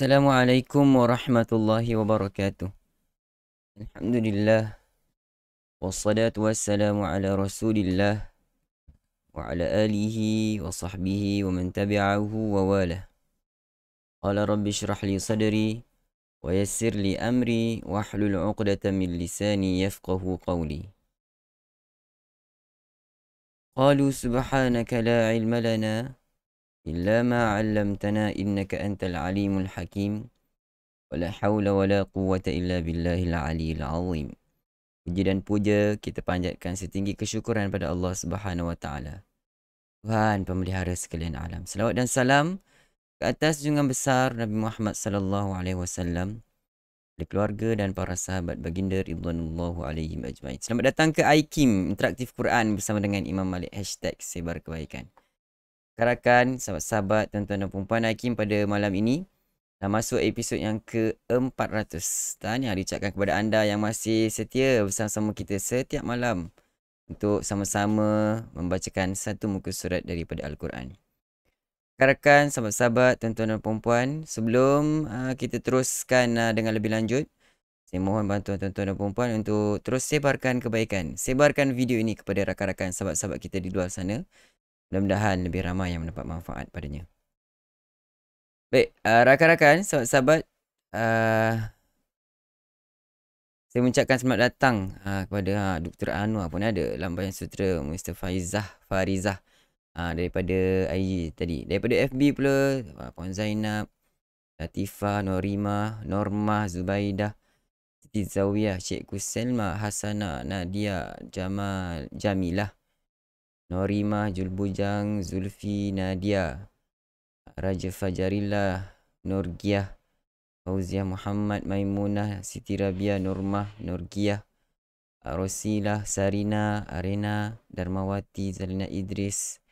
Assalamualaikum warahmatullahi wabarakatuh. Alhamdulillah. Wassalatu wassalamu ala rasulillah. Wa ala alihi wa sahbihi wa man tabi'ahu wa wala. Qala rabbi syrah li sadri. Wa yassir li amri. Wa hlul uqdatan min lisani yafqahu qawli. Qalu subhanaka la ilma lana. إلا ما علمتنا إنك أنت العليم الحكيم ولا حول ولا قوة إلا بالله العلي العظيم. Puji dan puja kita panjatkan setinggi kesyukuran pada Allah Subhanahu wa taala, Tuhan pemelihara sekalian alam. Selawat dan salam ke atas junjungan besar Nabi Muhammad sallallahu alaihi wasallam, dari keluarga dan para sahabat baginda ridwanullahu alaihim ajmain. Selamat datang ke iKim Interaktif Quran bersama dengan Imam Malik #sebar kebaikan. Rakan, sahabat-sahabat, tuan-tuan dan perempuan iKim, pada malam ini dah masuk episod yang ke-400. Tahniah diucapkan kepada anda yang masih setia bersama-sama kita setiap malam untuk sama-sama membacakan satu muka surat daripada Al-Quran. Rakan, sahabat-sahabat, tuan-tuan dan perempuan, sebelum kita teruskan dengan lebih lanjut, saya mohon bantuan tuan-tuan dan perempuan untuk terus sebarkan kebaikan. Sebarkan video ini kepada rakan-rakan sahabat-sahabat kita di luar sana. Mudah-mudahan lebih ramai yang mendapat manfaat padanya. Baik, rakan-rakan, sahabat-sahabat, saya mengucapkan selamat datang kepada Dr. Anwar pun ada, Lambayan Sutera, Mr. Farizah daripada IG tadi. Daripada FB pula, Puan Zainab, Latifah, Normah, Zubaidah, Siti Zawiyah, Cikgu Selma, Hasanah, Nadia, Jamilah, Norimah, Julbujang, Zulfi, Nadia, Raja Fajarillah, Nurgiah, Fauziah Muhammad, Maimunah, Siti Rabia, Nurmah, Nurgiah, Rosilah, Sarina, Arena, Darmawati, Zalina Idris,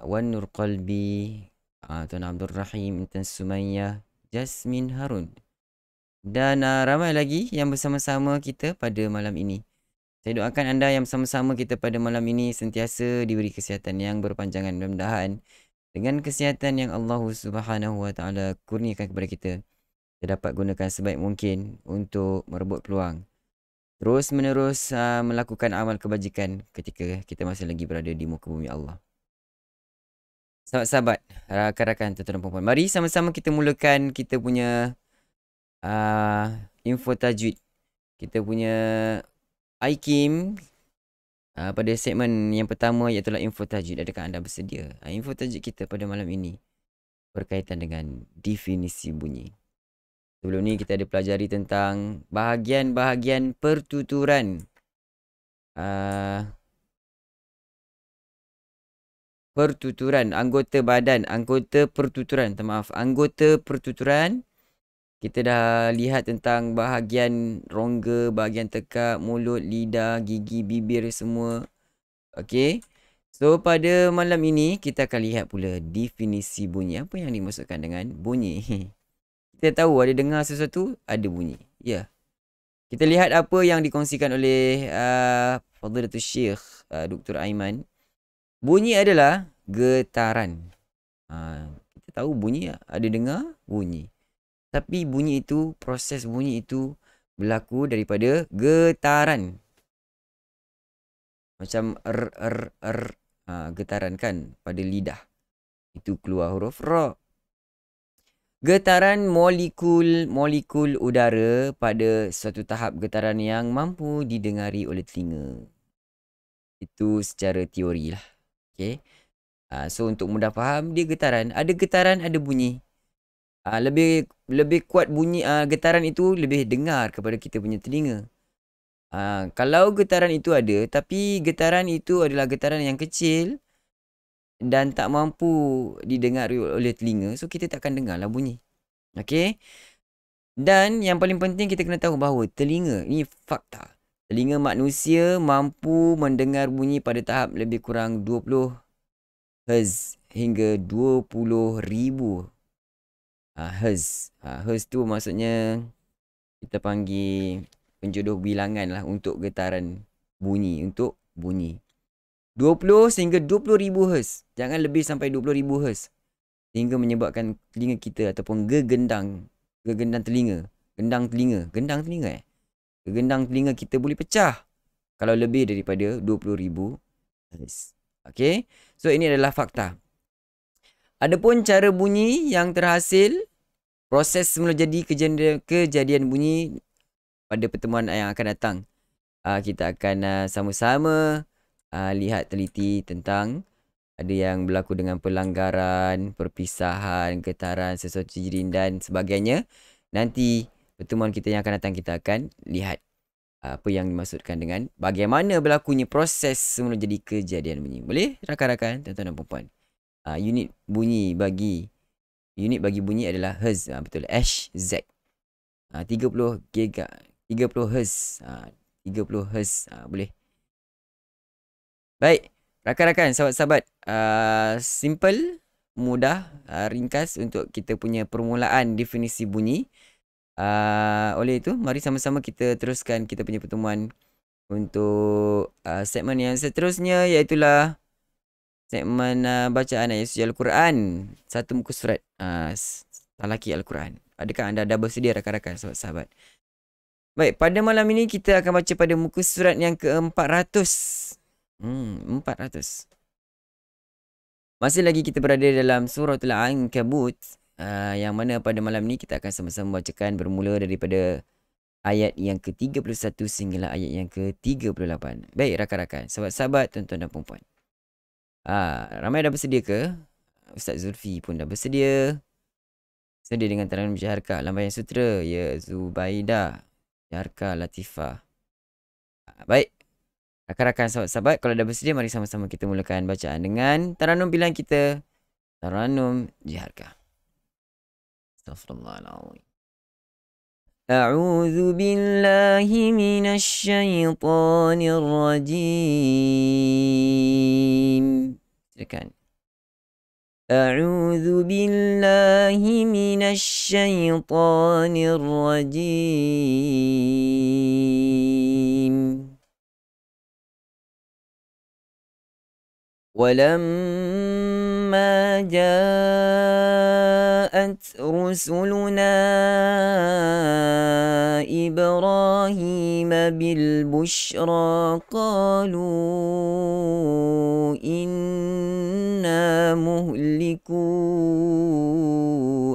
Wan Nur Qalbi, Tuan Abdul Rahim, Intan Sumayyah, Jasmine Harun, dan ramai lagi yang bersama-sama kita pada malam ini. Saya doakan anda yang bersama-sama kita pada malam ini sentiasa diberi kesihatan yang berpanjangan. Mudah-mudahan dengan kesihatan yang Allah Subhanahu Wa Taala kurniakan kepada kita, kita dapat gunakan sebaik mungkin untuk merebut peluang. Terus menerus melakukan amal kebajikan ketika kita masih lagi berada di muka bumi Allah. Sahabat-sahabat, rakan-rakan, tuan-tuan dan puan-puan, mari sama-sama kita mulakan kita punya info tajwid. Kita punya IKIM pada segmen yang pertama iaitu info tajwid. Adakah anda bersedia? Info tajwid kita pada malam ini berkaitan dengan definisi bunyi. Sebelum ni kita ada pelajari tentang bahagian-bahagian pertuturan. Pertuturan, anggota badan, anggota pertuturan. Maaf, anggota pertuturan. Kita dah lihat tentang bahagian rongga, bahagian tekak, mulut, lidah, gigi, bibir semua. Okey. So, pada malam ini kita akan lihat pula definisi bunyi. Apa yang dimaksudkan dengan bunyi? Kita tahu ada dengar sesuatu, ada bunyi. Ya. Kita lihat apa yang dikongsikan oleh Fadilatul Syekh Dr. Aiman. Bunyi adalah getaran. Kita tahu bunyi ada dengar, bunyi. Tapi bunyi itu, proses bunyi itu berlaku daripada getaran. Macam getaran kan pada lidah. Itu keluar huruf ra. Getaran molekul udara pada suatu tahap getaran yang mampu didengari oleh telinga. Itu secara teori lah. Okay. So untuk mudah faham, dia getaran. Ada getaran, ada bunyi. Lebih kuat bunyi getaran itu lebih dengar kepada kita punya telinga. Kalau getaran itu ada, tapi getaran itu adalah getaran yang kecil dan tak mampu didengar oleh telinga, so kita takkan dengar lah bunyi. Okey. Dan yang paling penting kita kena tahu bahawa telinga, ini fakta. Telinga manusia mampu mendengar bunyi pada tahap lebih kurang 20 Hz hingga 20,000 Hz. Hz tu maksudnya kita panggil penjodoh bilangan lah untuk getaran bunyi, untuk bunyi. 20 sehingga 20,000 Hz. Jangan lebih sampai 20,000 Hz. Sehingga menyebabkan telinga kita ataupun gegendang telinga. Gendang telinga Gegendang telinga kita boleh pecah kalau lebih daripada 20,000 Hz. Okey. So ini adalah fakta. Adapun cara bunyi yang terhasil, proses semula jadi kejadian bunyi pada pertemuan yang akan datang. Kita akan sama-sama lihat teliti tentang ada yang berlaku dengan pelanggaran, perpisahan, getaran, sesuatu jirin dan sebagainya. Nanti pertemuan kita yang akan datang kita akan lihat apa yang dimaksudkan dengan bagaimana berlakunya proses semula jadi kejadian bunyi. Boleh rakan-rakan, tuan-tuan dan puan-puan? Unit bagi bunyi adalah Hz. Betul. Hz. 30 Hz. 30 Hz. Boleh. Baik. Rakan-rakan, sahabat-sahabat, simple, mudah, ringkas untuk kita punya permulaan definisi bunyi. Oleh itu, mari sama-sama kita teruskan kita punya pertemuan untuk segmen yang seterusnya, iaitulah segmen bacaan ayat suci Al-Quran. Satu muka surat Talaki Al-Quran. Adakah anda dah bersedia rakan-rakan, sahabat-sahabat? Baik, pada malam ini kita akan baca pada muka surat yang ke-400. 400. Masih lagi kita berada dalam suratul Ankabut, yang mana pada malam ni kita akan sama-sama bacakan bermula daripada ayat yang ke-31 sehinggalah ayat yang ke-38. Baik rakan-rakan, sahabat-sahabat, tuan-tuan dan puan-puan. Ramai dah bersedia ke? Ustaz Zulfi pun dah bersedia. Sedia dengan Taranum Jaharkah, Lambaian Sutra, ya Zubaidah, Jaharkah, Latifah. Baik. Rakan-rakan, sahabat-sahabat, kalau dah bersedia, mari sama-sama kita mulakan bacaan dengan Taranum pilihan kita, Taranum Jaharkah. Astaghfirullahaladzim. A'udzu billahi minasy syaithanir rajim. Silakan. A'udzu billahi minasy syaithanir rajim. ولما جاءت رسلنا إبراهيم بالبشرى قالوا إنا مهلكو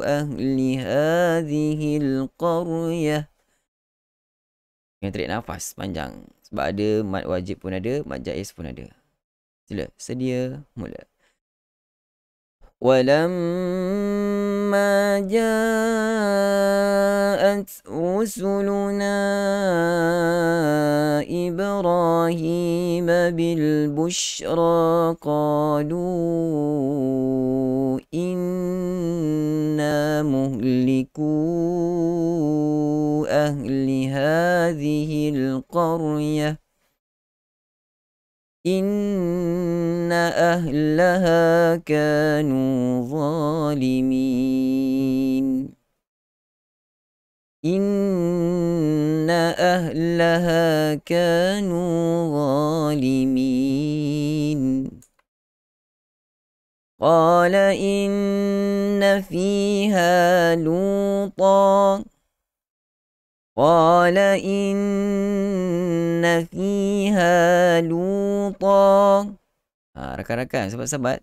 أهل هذه القرية. Yang tarik nafas panjang sebab ada mad wajib pun ada, mad jaiz pun ada. Sila, sedia, mula. Walamma ja'at rusuluna Ibrahim bil bushra qalu inna muhliku ahli hadhihi al-qaryah inna ahlaha kanu zalimin. Inna ahlaha kanu zalimin. Qala inna fiha lutan. Qala inna fiha lutan. Rakan-rakan, sahabat-sahabat,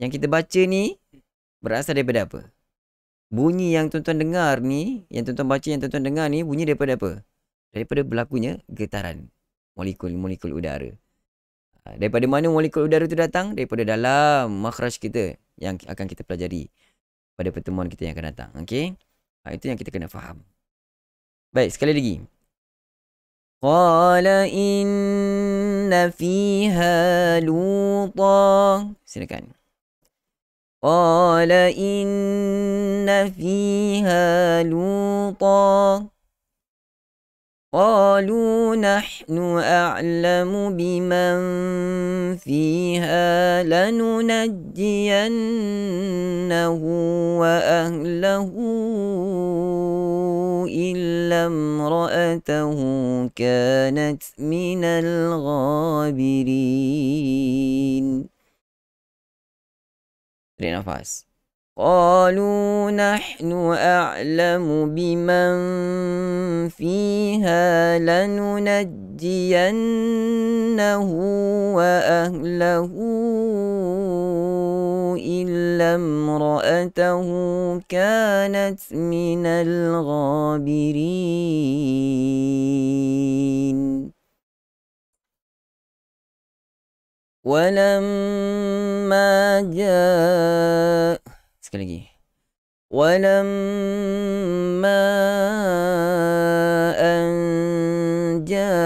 yang kita baca ni berasal daripada apa? Bunyi yang tuan-tuan dengar ni, yang tuan-tuan baca, yang tuan-tuan dengar ni, bunyi daripada apa? Daripada berlakunya getaran molekul-molekul udara. Daripada mana molekul udara tu datang? Daripada dalam makhraj kita yang akan kita pelajari pada pertemuan kita yang akan datang. Okey? Itu yang kita kena faham. Baik, sekali lagi. Qala inna fiha lutan. Silakan. Qala inna fiha lutan. Qalu nahnu a'lamu biman fiha lanunajjiyannahu wa ahlahu illa imra'atahu kanat minal ghabirin. Tarik nafas. Qalu nahnu a'lamu biman fiha lanunajjiyannahu wa ahlahu illa imra'atahu kanat minal ghabirin. Walamma jaa. Sekali lagi. Walamma an ja'at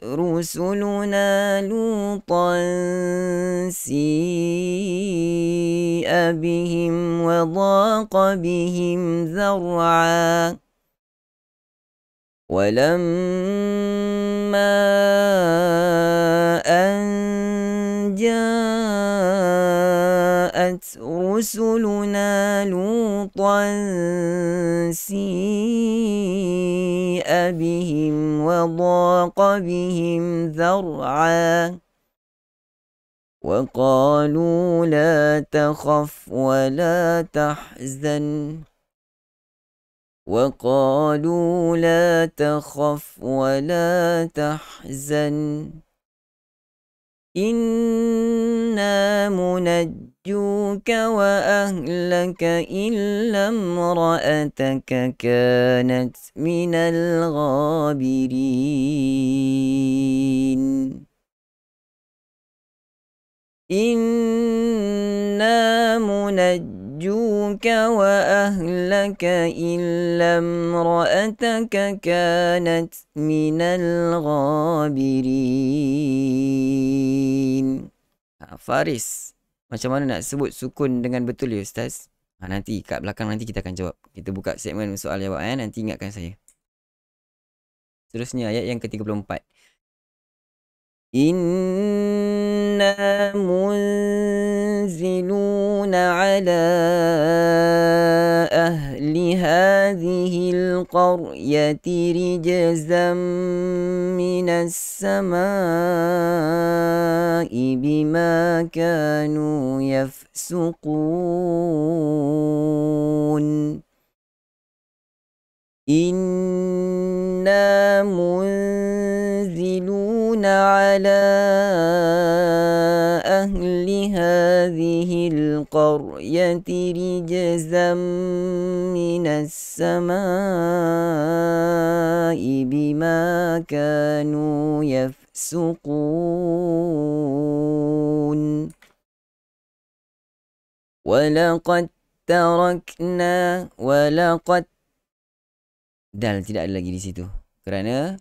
rusuluna lutan si'a bihim wa dhaqa bihim zar'a. Walamma an ja'at rusuluna lutan si'a bihim wa dhaqa bihim zar'a. Wa qalu la takhaf wa la tahzan. وقالوا لا تخف ولا تحزن إنا منجوك وأهلك إلا امرأتك كانت من الغابرين إنا منجوك وأهلك إلا امرأتك كانت من الغابرين. Faris, macam mana nak sebut sukun dengan betul ya Ustaz? Nanti kat belakang nanti kita akan jawab. Kita buka segmen soal jawab nanti ingatkan saya. Seterusnya ayat yang ke-34. Inna munziluna ala أهل هذه القرية رجزا من السماء بما كانوا يفسقون إنا منزلون على أهل هذه القرية رجزا من السماء بما كانوا يفسقون ولقد dal tidak ada lagi di situ kerana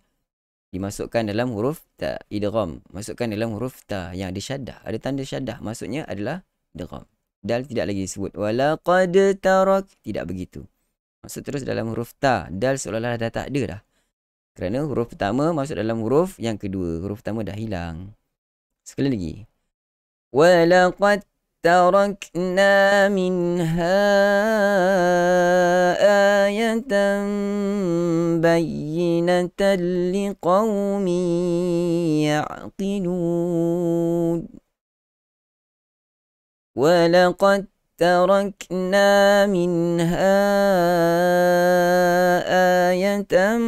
dimasukkan dalam huruf ta, idgham, masukkan dalam huruf ta yang ada syaddah, ada tanda syaddah, maksudnya adalah idgham. Dal tidak lagi disebut. Walaqad tarak, tidak begitu. Masuk terus dalam huruf ta, dal seolah-olah dah tak ada dah. Kerana huruf pertama masuk dalam huruf yang kedua, huruf pertama dah hilang. Sekali lagi. Walaqad tarakna minha ayatan bayyinatan liqaumin ya'qilun. Walaqad tarakna minha ayatan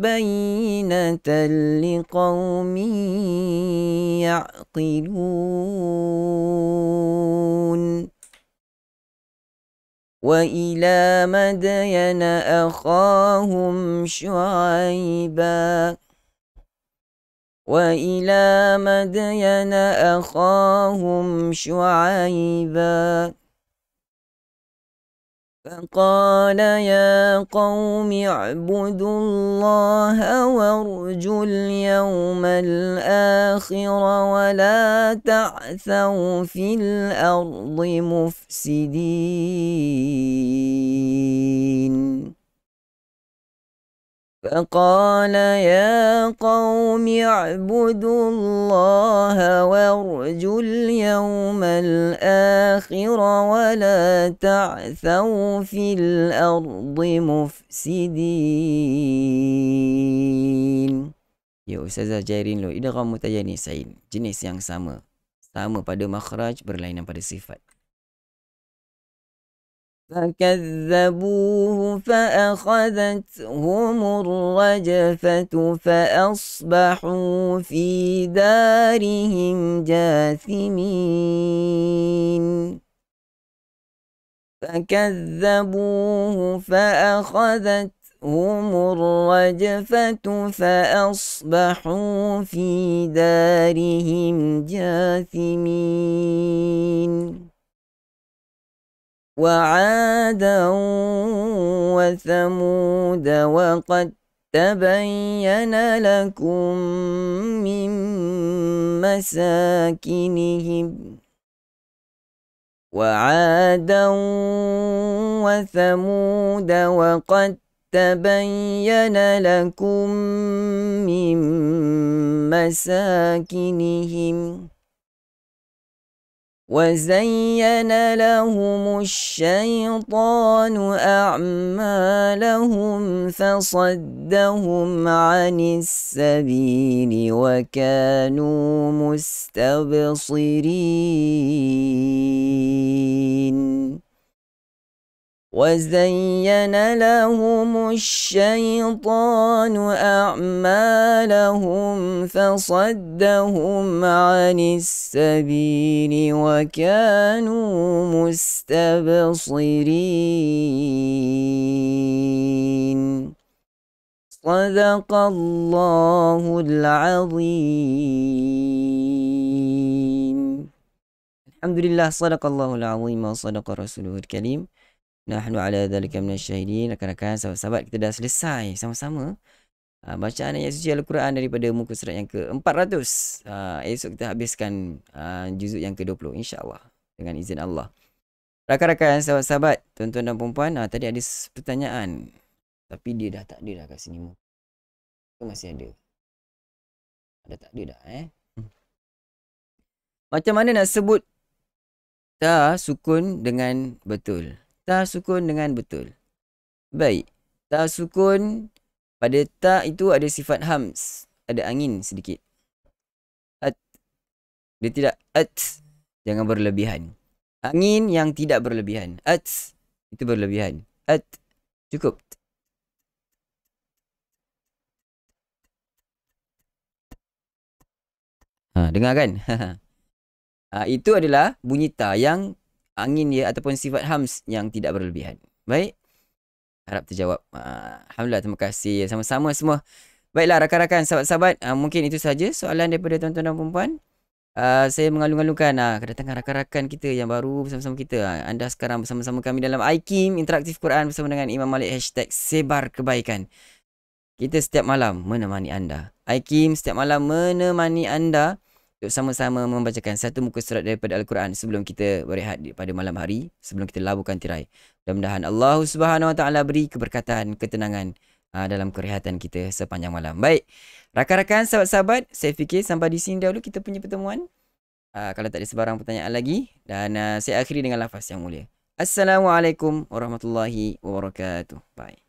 bayyinatan liqaumin ya'qilun. وإلى مدين أخاهم شعيبا وإلى مدين أخاهم شعيبا فقال يا قوم اعبدوا الله وارجوا اليوم الآخر ولا تعثوا في الأرض مفسدين. فقال يا قوم اعبدوا الله وارجوا اليوم الآخر ولا تعثوا في الأرض مفسدين. Ya Ustazah Jairin lo, idgham mutajanissain, jenis yang sama. Sama pada makhraj, berlainan pada sifat. فكذبوه فأخذتهم الرجفة فأصبحوا في دارهم جاثمين. فكذبوه فأخذتهم الرجفة فأصبحوا في دارهم جاثمين. وعادا وثمود وقد تبين لكم من مساكنهم. وعادا وثمود وقد تبين لكم من مساكنهم. وزين لهم الشيطان أعمالهم فصدهم عن السبيل وكانوا مستبصرين. وزين لهم الشيطان أعمالهم فصدهم عن السبيل وكانوا مستبصرين. صدق الله العظيم. الحمد لله صدق الله العظيم وصدق رسوله الكريم. Nahnu ala dzalika minasyahidin. Rakan-rakan, sahabat-sahabat, kita dah selesai sama-sama bacaan ayat suci Al-Quran daripada muka surat yang ke-400. Esok kita habiskan juzuk yang ke-20 insya-Allah dengan izin Allah. Rakan-rakan, sahabat-sahabat, tuan-tuan dan puan-puan, tadi ada pertanyaan tapi dia dah tak ada dah kat sini. Ke masih ada? Ada tak ada dah Macam mana nak sebut ta sukun dengan betul? Ta sukun dengan betul. Baik. Ta sukun pada ta itu ada sifat hams. Ada angin sedikit. At. Dia tidak at. Jangan berlebihan. Angin yang tidak berlebihan. At. Itu berlebihan. At. Cukup. Dengar kan? Itu adalah bunyi ta yang angin dia ataupun sifat hams yang tidak berlebihan. Baik. Harap terjawab. Alhamdulillah, terima kasih. Sama-sama semua. Baiklah rakan-rakan, sahabat-sahabat. Mungkin itu saja soalan daripada tuan-tuan dan puan-puan. Saya mengalung-alungkan kedatangan rakan-rakan kita yang baru bersama-sama kita. Anda sekarang bersama-sama kami dalam IKIM Interaktif Quran bersama dengan Imam Malik #Sebar Kebaikan. Kita setiap malam menemani anda. IKIM setiap malam menemani anda untuk sama-sama membacakan satu muka surat daripada Al-Quran sebelum kita berehat pada malam hari, sebelum kita laburkan tirai. Mudah-mudahan Allah Subhanahu Wa Taala beri keberkatan, ketenangan dalam kerehatan kita sepanjang malam. Baik, rakan-rakan, sahabat-sahabat, saya fikir sampai di sini dahulu kita punya pertemuan. Kalau tak ada sebarang pertanyaan lagi, dan saya akhiri dengan lafaz yang mulia. Assalamualaikum warahmatullahi wabarakatuh. Bye.